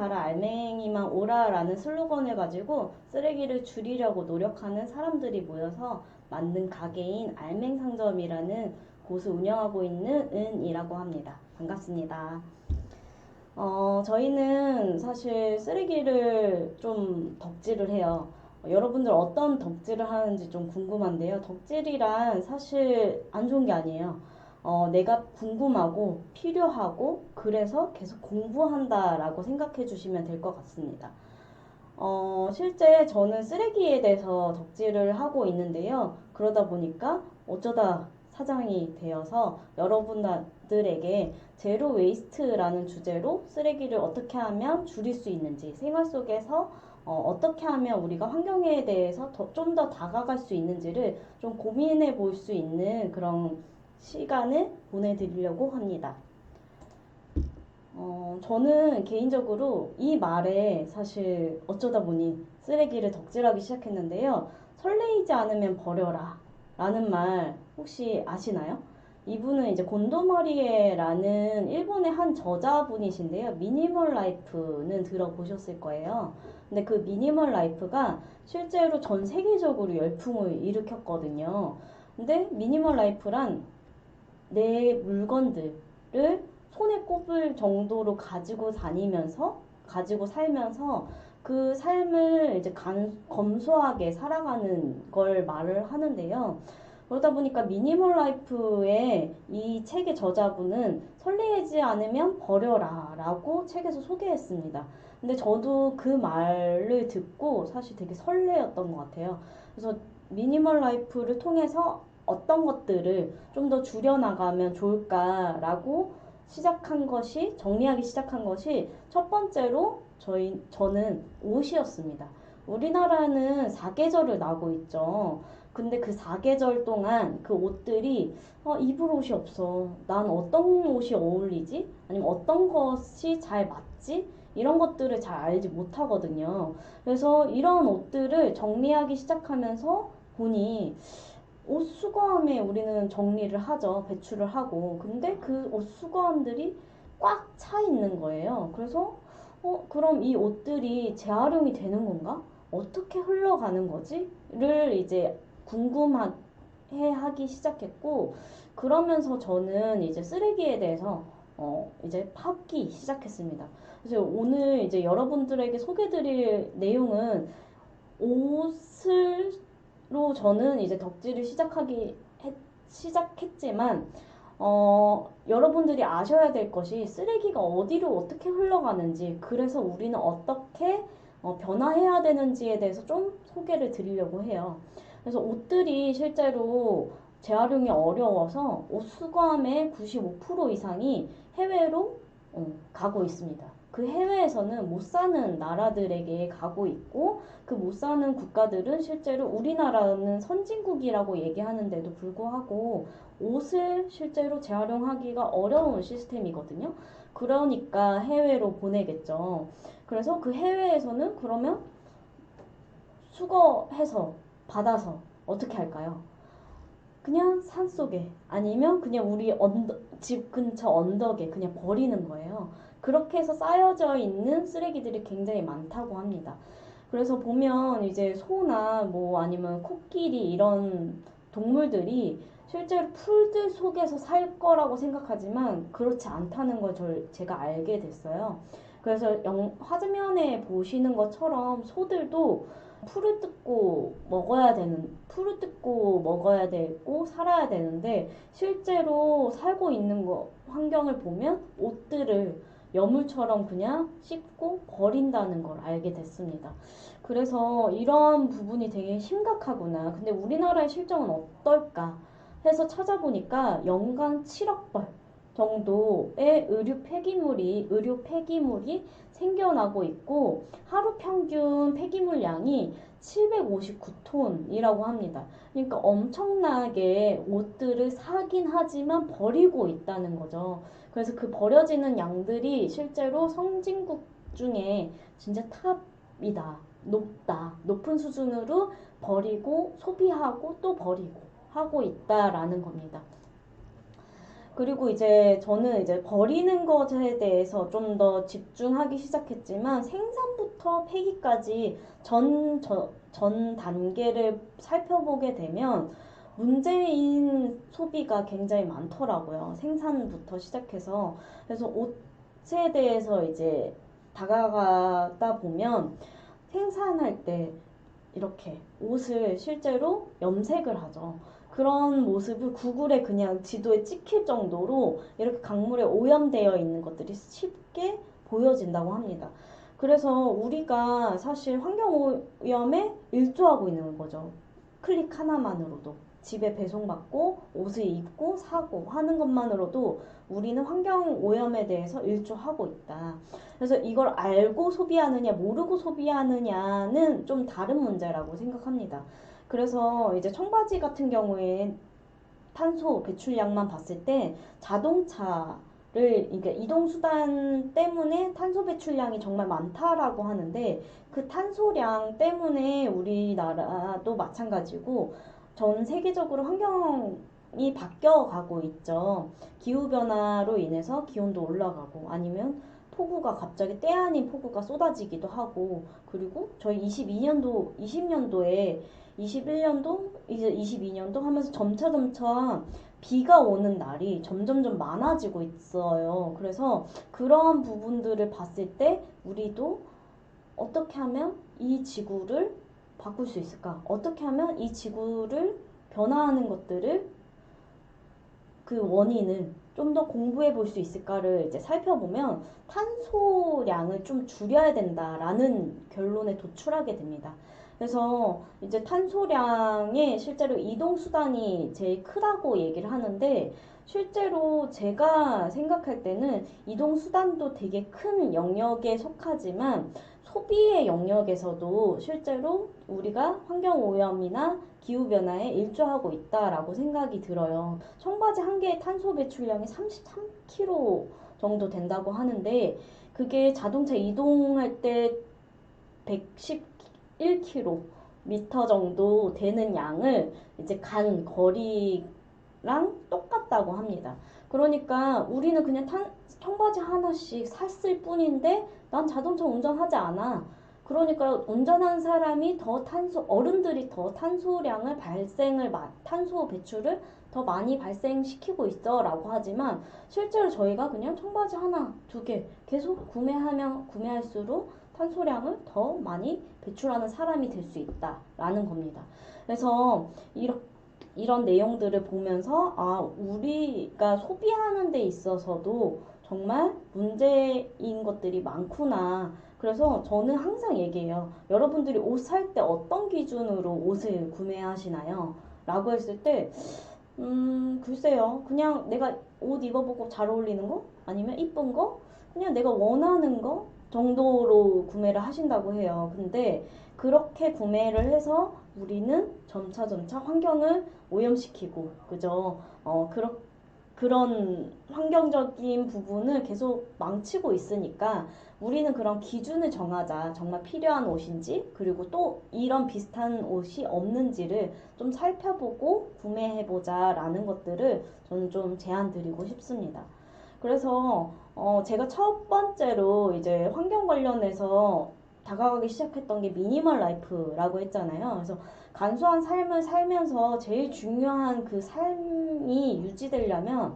가라 알맹이만 오라라는 슬로건을 가지고 쓰레기를 줄이려고 노력하는 사람들이 모여서 만든 가게인 알맹상점이라는 곳을 운영하고 있는 은이라고 합니다. 반갑습니다. 저희는 사실 쓰레기를 좀 덕질을 해요. 여러분들 어떤 덕질을 하는지 좀 궁금한데요. 덕질이란 사실 안 좋은 게 아니에요. 내가 궁금하고 필요하고 그래서 계속 공부한다라고 생각해 주시면 될 것 같습니다. 실제 저는 쓰레기에 대해서 덕질을 하고 있는데요. 그러다 보니까 어쩌다 사장이 되어서 여러분들에게 제로 웨이스트라는 주제로 쓰레기를 어떻게 하면 줄일 수 있는지, 생활 속에서 어떻게 하면 우리가 환경에 대해서 좀 더 다가갈 수 있는지를 좀 고민해 볼 수 있는 그런 시간을 보내드리려고 합니다. 저는 개인적으로 이 말에 사실 어쩌다 보니 쓰레기를 덕질하기 시작했는데요. 설레이지 않으면 버려라 라는 말 혹시 아시나요? 이분은 이제 곤도머리에라는 일본의 한 저자분이신데요. 미니멀 라이프는 들어보셨을 거예요. 근데 그 미니멀 라이프가 실제로 전 세계적으로 열풍을 일으켰거든요. 근데 미니멀 라이프란 내 물건들을 손에 꼽을 정도로 가지고 살면서 그 삶을 이제 검소하게 살아가는 걸 말을 하는데요. 그러다 보니까 미니멀 라이프의 이 책의 저자분은 설레지 않으면 버려라 라고 책에서 소개했습니다. 근데 저도 그 말을 듣고 사실 되게 설레었던 것 같아요. 그래서 미니멀 라이프를 통해서 어떤 것들을 좀 더 줄여나가면 좋을까라고 정리하기 시작한 것이 첫 번째로 저는 옷이었습니다. 우리나라는 사계절을 나고 있죠. 근데 그 사계절 동안 그 옷들이 입을 옷이 없어. 난 어떤 옷이 어울리지? 아니면 어떤 것이 잘 맞지? 이런 것들을 잘 알지 못하거든요. 그래서 이런 옷들을 정리하기 시작하면서 보니 옷 수거함에 우리는 정리를 하죠. 배출을 하고. 근데 그 옷 수거함들이 꽉 차 있는 거예요. 그래서 그럼 이 옷들이 재활용이 되는 건가? 어떻게 흘러가는 거지?를 이제 궁금해 하기 시작했고, 그러면서 저는 이제 쓰레기에 대해서 이제 파기 시작했습니다. 그래서 오늘 이제 여러분들에게 소개드릴 내용은 옷으로 저는 이제 덕질을 시작했지만, 여러분들이 아셔야 될 것이 쓰레기가 어디로 어떻게 흘러가는지, 그래서 우리는 어떻게 변화해야 되는지에 대해서 좀 소개를 드리려고 해요. 그래서 옷들이 실제로 재활용이 어려워서 옷 수거함의 95% 이상이 해외로 가고 있습니다. 그 해외에서는 못 사는 나라들에게 가고 있고, 그 못 사는 국가들은 실제로 우리나라는 선진국이라고 얘기하는데도 불구하고 옷을 실제로 재활용하기가 어려운 시스템이거든요. 그러니까 해외로 보내겠죠. 그래서 그 해외에서는 그러면 수거해서 받아서 어떻게 할까요? 그냥 산속에 아니면 그냥 우리 집 근처 언덕에 그냥 버리는 거예요. 그렇게 해서 쌓여져 있는 쓰레기들이 굉장히 많다고 합니다. 그래서 보면 이제 소나 뭐 아니면 코끼리 이런 동물들이 실제로 풀들 속에서 살 거라고 생각하지만 그렇지 않다는 걸 제가 알게 됐어요. 그래서 화면에 보시는 것처럼 소들도 풀을 뜯고 먹어야 되고 살아야 되는데 실제로 살고 있는 환경을 보면 옷들을 여물처럼 그냥 씹고 버린다는 걸 알게 됐습니다. 그래서 이런 부분이 되게 심각하구나. 근데 우리나라의 실정은 어떨까 해서 찾아보니까 연간 7억 벌 정도의 의료 폐기물이 생겨나고 있고 하루 평균 폐기물 양이 759톤이라고 합니다. 그러니까 엄청나게 옷들을 사긴 하지만 버리고 있다는 거죠. 그래서 그 버려지는 양들이 실제로 선진국 중에 진짜 탑이다. 높은 수준으로 버리고 소비하고 또 버리고 하고 있다라는 겁니다. 그리고 이제 저는 이제 버리는 것에 대해서 좀 더 집중하기 시작했지만 생산부터 폐기까지 전 단계를 살펴보게 되면 문제인 소비가 굉장히 많더라고요. 생산부터 시작해서. 그래서 옷에 대해서 이제 다가가다 보면 생산할 때 이렇게 옷을 실제로 염색을 하죠. 그런 모습을 구글에 그냥 지도에 찍힐 정도로 이렇게 강물에 오염되어 있는 것들이 쉽게 보여진다고 합니다. 그래서 우리가 사실 환경 오염에 일조하고 있는 거죠. 클릭 하나만으로도. 집에 배송받고 옷을 입고 사고 하는 것만으로도 우리는 환경 오염에 대해서 일조하고 있다. 그래서 이걸 알고 소비하느냐, 모르고 소비하느냐는 좀 다른 문제라고 생각합니다. 그래서 이제 청바지 같은 경우에 탄소 배출량만 봤을 때 자동차를, 그러니까 이동수단 때문에 탄소 배출량이 정말 많다라고 하는데 그 탄소량 때문에 우리나라도 마찬가지고 전 세계적으로 환경이 바뀌어가고 있죠. 기후변화로 인해서 기온도 올라가고 아니면 폭우가 갑자기 때 아닌 폭우가 쏟아지기도 하고 그리고 저희 22년도, 20년도에 21년도, 이제 22년도 하면서 점차 비가 오는 날이 점점점 많아지고 있어요. 그래서 그런 부분들을 봤을 때 우리도 어떻게 하면 이 지구를 바꿀 수 있을까? 어떻게 하면 이 지구를 변화하는 것들을 그 원인을 좀 더 공부해 볼 수 있을까를 이제 살펴보면 탄소량을 좀 줄여야 된다라는 결론에 도출하게 됩니다. 그래서 이제 탄소량에 실제로 이동수단이 제일 크다고 얘기를 하는데 실제로 제가 생각할 때는 이동수단도 되게 큰 영역에 속하지만 소비의 영역에서도 실제로 우리가 환경오염이나 기후변화에 일조하고 있다라고 생각이 들어요. 청바지 한 개의 탄소 배출량이 33kg 정도 된다고 하는데 그게 자동차 이동할 때 111km 정도 되는 양을 이제 간 거리랑 똑같다고 합니다. 그러니까 우리는 그냥 청바지 하나씩 샀을 뿐인데 난 자동차 운전하지 않아. 그러니까 운전하는 사람이 어른들이 더 탄소 배출을 더 많이 발생시키고 있어 라고 하지만 실제로 저희가 그냥 청바지 하나, 두 개 계속 구매할수록 탄소량을 더 많이 배출하는 사람이 될 수 있다라는 겁니다. 그래서 이런 내용들을 보면서 우리가 소비하는 데 있어서도 정말 문제인 것들이 많구나. 그래서 저는 항상 얘기해요. 여러분들이 옷 살 때 어떤 기준으로 옷을 구매하시나요? 라고 했을 때, 글쎄요. 그냥 내가 옷 입어보고 잘 어울리는 거? 아니면 이쁜 거? 그냥 내가 원하는 거 정도로 구매를 하신다고 해요. 근데 그렇게 구매를 해서 우리는 점차 환경을 오염시키고, 그죠? 그런 환경적인 부분을 계속 망치고 있으니까 우리는 그런 기준을 정하자. 정말 필요한 옷인지, 그리고 또 이런 비슷한 옷이 없는지를 좀 살펴보고 구매해보자 라는 것들을 저는 좀 제안 드리고 싶습니다. 그래서 제가 첫 번째로 이제 환경 관련해서 다가가기 시작했던 게 미니멀 라이프라고 했잖아요. 그래서 간소한 삶을 살면서 제일 중요한 그 삶이 유지되려면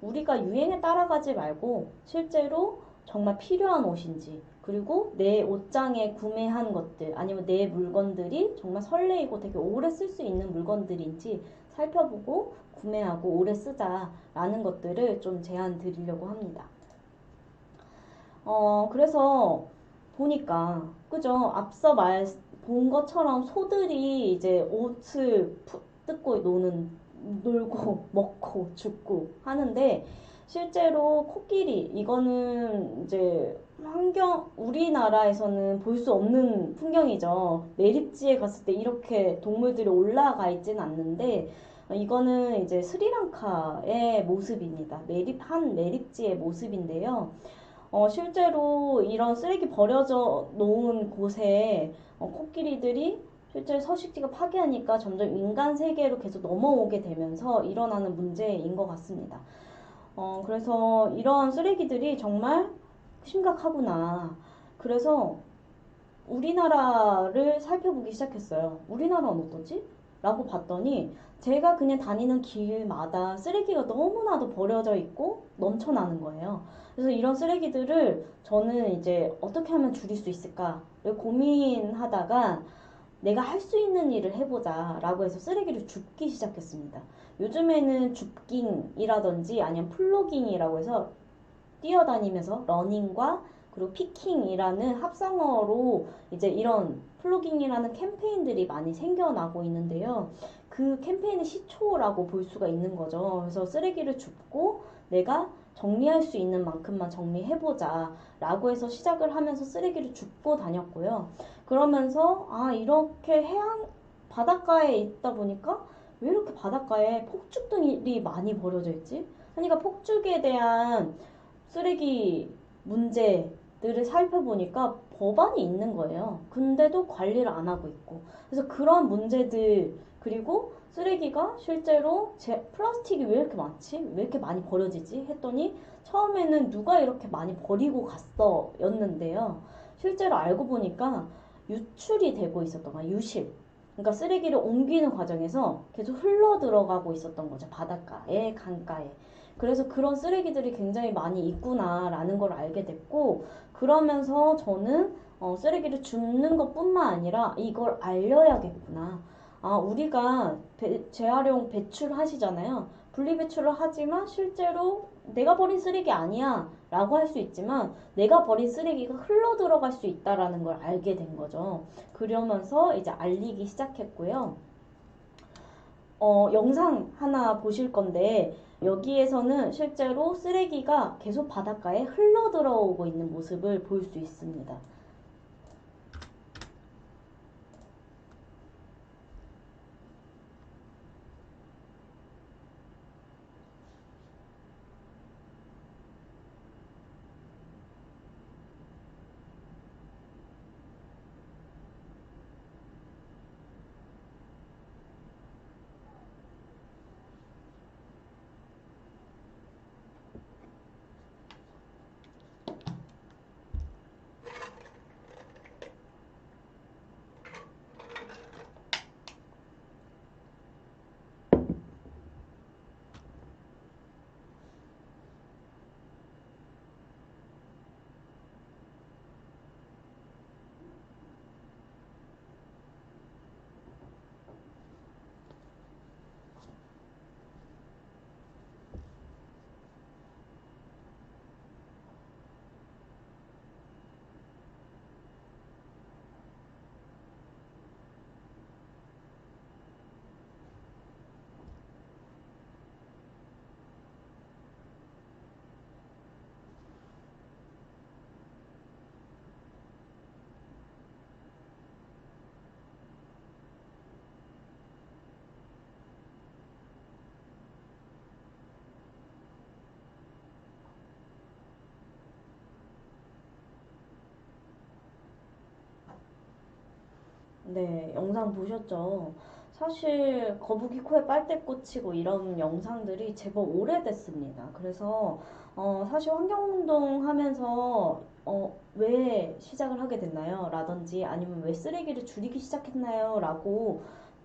우리가 유행에 따라가지 말고 실제로 정말 필요한 옷인지 그리고 내 옷장에 구매한 것들 아니면 내 물건들이 정말 설레이고 되게 오래 쓸 수 있는 물건들인지 살펴보고 구매하고 오래 쓰자라는 것들을 좀 제안 드리려고 합니다. 그래서 보니까, 그죠? 앞서 본 것처럼 소들이 이제 옷을 뜯고 놀고, 먹고, 죽고 하는데, 실제로 코끼리, 이거는 이제 우리나라에서는 볼 수 없는 풍경이죠. 매립지에 갔을 때 이렇게 동물들이 올라가 있진 않는데, 이거는 이제 스리랑카의 모습입니다. 한 매립지의 모습인데요. 실제로 이런 쓰레기 버려져 놓은 곳에 코끼리들이 실제 서식지가 파괴하니까 점점 인간 세계로 계속 넘어오게 되면서 일어나는 문제인 것 같습니다. 그래서 이런 쓰레기들이 정말 심각하구나. 그래서 우리나라를 살펴보기 시작했어요. 우리나라는 어떠지? 라고 봤더니 제가 그냥 다니는 길마다 쓰레기가 너무나도 버려져 있고 넘쳐나는 거예요. 그래서 이런 쓰레기들을 저는 이제 어떻게 하면 줄일 수 있을까를 고민하다가 내가 할 수 있는 일을 해보자 라고 해서 쓰레기를 줍기 시작했습니다. 요즘에는 줍깅이라든지 아니면 플로깅이라고 해서 뛰어다니면서 러닝과 그리고 피킹이라는 합성어로 이제 이런 플로깅이라는 캠페인들이 많이 생겨나고 있는데요. 그 캠페인의 시초라고 볼 수가 있는 거죠. 그래서 쓰레기를 줍고 내가 정리할 수 있는 만큼만 정리해보자 라고 해서 시작을 하면서 쓰레기를 줍고 다녔고요. 그러면서 이렇게 해안 바닷가에 있다 보니까 왜 이렇게 바닷가에 폭죽들이 많이 버려져 있지? 그러니까 폭죽에 대한 쓰레기 문제들을 살펴보니까 법안이 있는 거예요. 근데도 관리를 안 하고 있고. 그래서 그런 문제들, 그리고 쓰레기가 실제로 플라스틱이 왜 이렇게 많지? 왜 이렇게 많이 버려지지? 했더니 처음에는 누가 이렇게 많이 버리고 갔어? 였는데요. 실제로 알고 보니까 유출이 되고 있었던 거예요. 유실. 그러니까 쓰레기를 옮기는 과정에서 계속 흘러 들어가고 있었던 거죠. 바닷가에, 강가에. 그래서 그런 쓰레기들이 굉장히 많이 있구나라는 걸 알게 됐고, 그러면서 저는 쓰레기를 줍는 것뿐만 아니라 이걸 알려야겠구나. 우리가 재활용 배출하시잖아요. 분리배출을 하지만 실제로 내가 버린 쓰레기 아니야 라고 할 수 있지만 내가 버린 쓰레기가 흘러 들어갈 수 있다라는 걸 알게 된 거죠. 그러면서 이제 알리기 시작했고요. 영상 하나 보실 건데 여기에서는 실제로 쓰레기가 계속 바닷가에 흘러 들어오고 있는 모습을 볼 수 있습니다. 네, 영상 보셨죠? 사실 거북이 코에 빨대 꽂히고 이런 영상들이 제법 오래됐습니다. 그래서 사실 환경운동 하면서 왜 시작을 하게 됐나요? 라든지 아니면 왜 쓰레기를 줄이기 시작했나요? 라고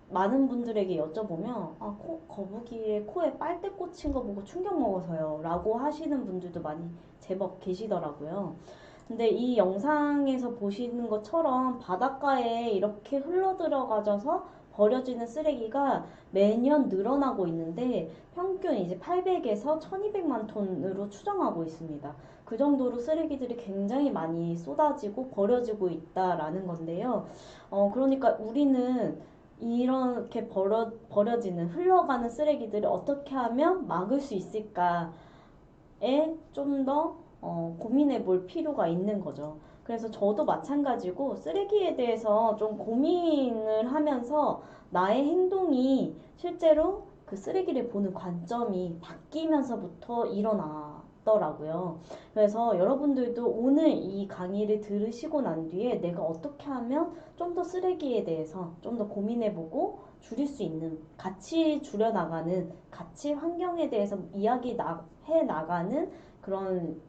많은 분들에게 여쭤보면 거북이의 코에 빨대 꽂힌 거 보고 충격 먹어서요. 라고 하시는 분들도 많이 제법 계시더라고요. 근데 이 영상에서 보시는 것처럼 바닷가에 이렇게 흘러들어가져서 버려지는 쓰레기가 매년 늘어나고 있는데 평균 이제 800에서 1200만 톤으로 추정하고 있습니다. 그 정도로 쓰레기들이 굉장히 많이 쏟아지고 버려지고 있다라는 건데요. 그러니까 우리는 이렇게 버려지는 흘러가는 쓰레기들을 어떻게 하면 막을 수 있을까에 좀 더 고민해 볼 필요가 있는 거죠. 그래서 저도 마찬가지고 쓰레기에 대해서 좀 고민을 하면서 나의 행동이 실제로 그 쓰레기를 보는 관점이 바뀌면서부터 일어나게 같더라고요. 그래서 여러분들도 오늘 이 강의를 들으시고 난 뒤에 내가 어떻게 하면 좀 더 쓰레기에 대해서 좀 더 고민해보고 줄일 수 있는, 같이 줄여나가는, 같이 환경에 대해서 해 나가는 그런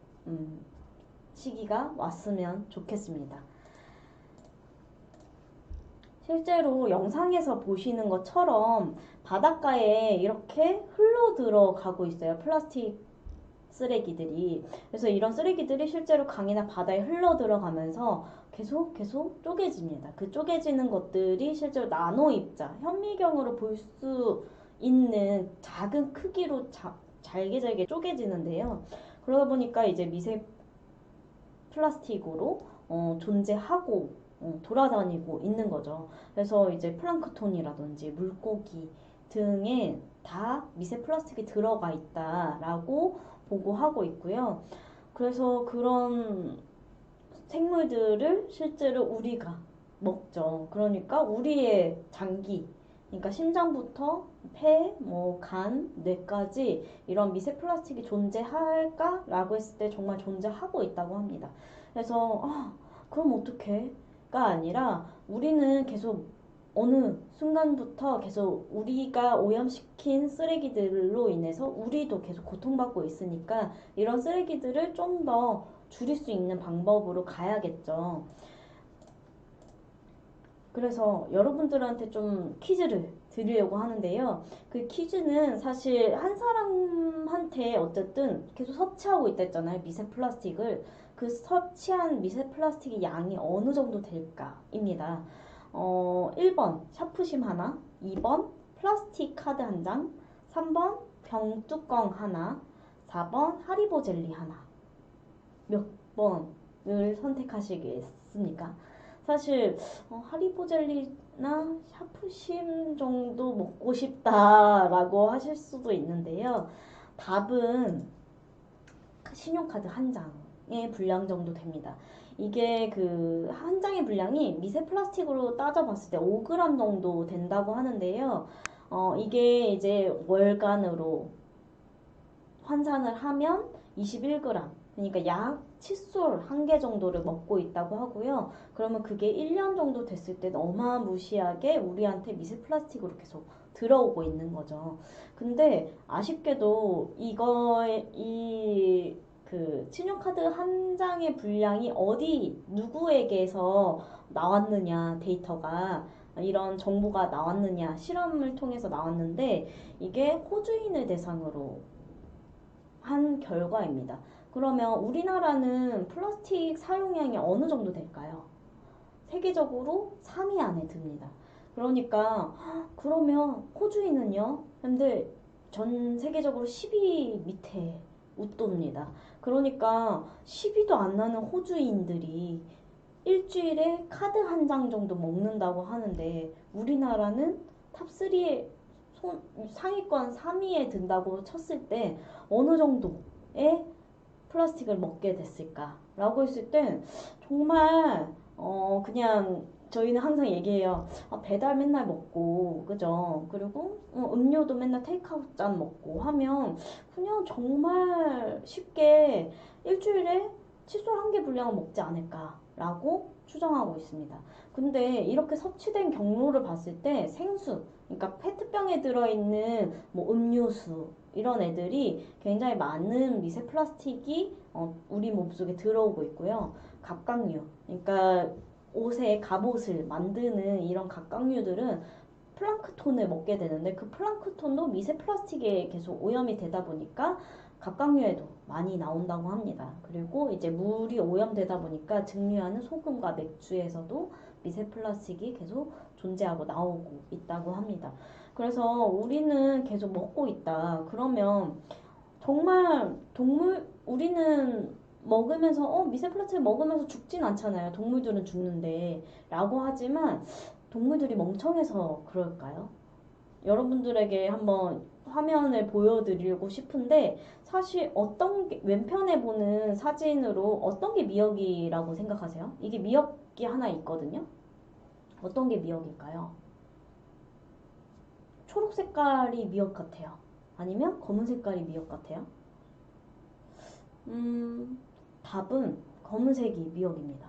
시기가 왔으면 좋겠습니다. 실제로 영상에서 보시는 것처럼 바닷가에 이렇게 흘러 들어가고 있어요. 플라스틱 쓰레기들이. 그래서 이런 쓰레기들이 실제로 강이나 바다에 흘러 들어가면서 계속 쪼개집니다. 그 쪼개지는 것들이 실제로 나노 입자, 현미경으로 볼 수 있는 작은 크기로 잘게 쪼개지는데요. 그러다 보니까 이제 미세 플라스틱으로 존재하고 돌아다니고 있는 거죠. 그래서 이제 플랑크톤이라든지 물고기 등에 다 미세 플라스틱이 들어가 있다라고 보고하고 있고요. 그래서 그런 생물들을 실제로 우리가 먹죠. 그러니까 우리의 장기, 그러니까 심장부터 폐, 간, 뇌까지 이런 미세 플라스틱이 존재할까라고 했을 때 정말 존재하고 있다고 합니다. 그래서 그럼 어떡해?가 아니라 우리는 계속 어느 순간부터 계속 우리가 오염시킨 쓰레기들로 인해서 우리도 계속 고통받고 있으니까 이런 쓰레기들을 좀 더 줄일 수 있는 방법으로 가야겠죠. 그래서 여러분들한테 좀 퀴즈를 드리려고 하는데요. 그 퀴즈는 사실 한 사람한테 어쨌든 계속 섭취하고 있다 했잖아요. 미세 플라스틱을. 그 섭취한 미세 플라스틱의 양이 어느 정도 될까입니다. 1번 샤프심 하나, 2번 플라스틱 카드 한 장, 3번 병뚜껑 하나, 4번 하리보 젤리 하나. 몇 번을 선택하시겠습니까? 사실 하리보 젤리나 샤프심 정도 먹고 싶다라고 하실 수도 있는데요. 답은 신용카드 한 장의 분량 정도 됩니다. 이게 그 한 장의 분량이 미세 플라스틱으로 따져봤을 때 5g 정도 된다고 하는데요. 이게 이제 월간으로 환산을 하면 21g, 그러니까 약 칫솔 한 개 정도를 먹고 있다고 하고요. 그러면 그게 1년 정도 됐을 때 어마무시하게 우리한테 미세 플라스틱으로 계속 들어오고 있는 거죠. 근데 아쉽게도 그 신용카드 한 장의 분량이 누구에게서 나왔느냐, 데이터가 이런 정보가 나왔느냐, 실험을 통해서 나왔는데 이게 호주인을 대상으로 한 결과입니다. 그러면 우리나라는 플라스틱 사용량이 어느 정도 될까요? 세계적으로 3위 안에 듭니다. 그러니까 그러면 호주인은요? 근데 전 세계적으로 10위 밑에 웃돕니다. 그러니까 10위도 안 나는 호주인들이 일주일에 카드 한 장 정도 먹는다고 하는데 우리나라는 탑3에 상위권 3위에 든다고 쳤을 때 어느 정도의 플라스틱을 먹게 됐을까라고 했을 때 정말 그냥 저희는 항상 얘기해요. 배달 맨날 먹고 그죠? 그리고 음료도 맨날 테이크아웃 잔 먹고 하면 그냥 정말 쉽게 일주일에 칫솔 한 개 분량을 먹지 않을까라고 추정하고 있습니다. 근데 이렇게 섭취된 경로를 봤을 때 생수, 그러니까 페트병에 들어있는 음료수 이런 애들이 굉장히 많은 미세 플라스틱이 우리 몸속에 들어오고 있고요. 갑각류, 그러니까 갑옷을 만드는 이런 갑각류들은 플랑크톤을 먹게 되는데 그 플랑크톤도 미세 플라스틱에 계속 오염이 되다 보니까 갑각류에도 많이 나온다고 합니다. 그리고 이제 물이 오염되다 보니까 증류하는 소금과 맥주에서도 미세 플라스틱이 계속 존재하고 나오고 있다고 합니다. 그래서 우리는 계속 먹고 있다. 그러면 정말 우리는 먹으면서 미세 플라스틱 먹으면서 죽진 않잖아요. 동물들은 죽는데 라고 하지만 동물들이 멍청해서 그럴까요? 여러분들에게 한번 화면을 보여드리고 싶은데 사실 왼편에 보는 사진으로 어떤 게 미역이라고 생각하세요? 이게 미역이 하나 있거든요. 어떤 게 미역일까요? 초록 색깔이 미역 같아요. 아니면 검은 색깔이 미역 같아요? 답은 검은색이 미역입니다.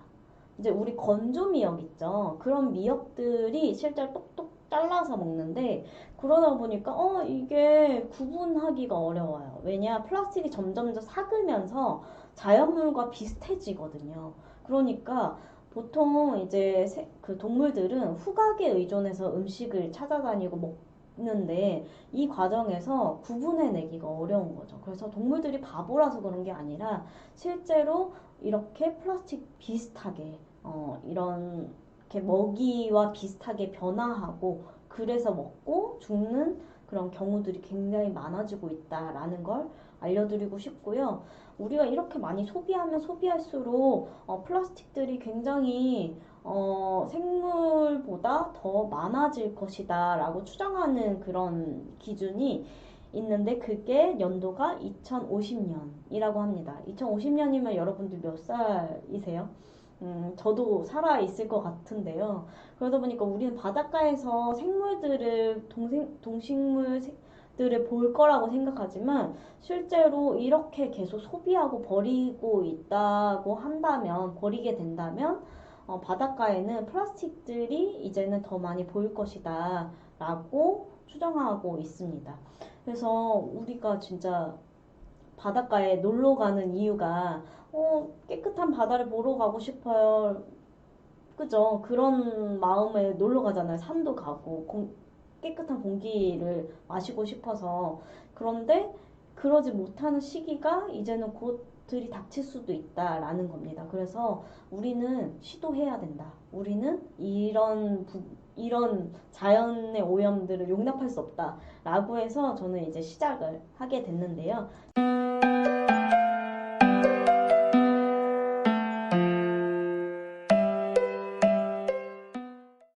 이제 우리 건조 미역 있죠. 그런 미역들이 실제로 똑똑 잘라서 먹는데 그러다 보니까 이게 구분하기가 어려워요. 왜냐 플라스틱이 점점 삭으면서 자연물과 비슷해지거든요. 그러니까 보통 이제 그 동물들은 후각에 의존해서 음식을 찾아다니고 먹는데 이 과정에서 구분해내기가 어려운 거죠. 그래서 동물들이 바보라서 그런 게 아니라 실제로 이렇게 플라스틱 비슷하게 이런 이렇게 먹이와 비슷하게 변화하고 그래서 먹고 죽는 그런 경우들이 굉장히 많아지고 있다라는 걸 알려드리고 싶고요. 우리가 이렇게 많이 소비하면 소비할수록 플라스틱들이 굉장히 생물보다 더 많아질 것이다 라고 추정하는 그런 기준이 있는데 그게 연도가 2050년이라고 합니다. 2050년이면 여러분들 몇 살이세요? 저도 살아 있을 것 같은데요. 그러다 보니까 우리는 바닷가에서 생물들을, 동식물들을 볼 거라고 생각하지만 실제로 이렇게 계속 소비하고 버리고 있다고 한다면, 버리게 된다면, 바닷가에는 플라스틱들이 이제는 더 많이 보일 것이다 라고 추정하고 있습니다. 그래서 우리가 진짜 바닷가에 놀러 가는 이유가 깨끗한 바다를 보러 가고 싶어요. 그죠? 그런 마음에 놀러 가잖아요. 산도 가고 깨끗한 공기를 마시고 싶어서. 그런데 그러지 못하는 시기가 이제는 곧 들이닥칠 수도 있다라는 겁니다. 그래서 우리는 시도해야 된다. 우리는 이런 자연의 오염들을 용납할 수 없다라고 해서 저는 이제 시작을 하게 됐는데요.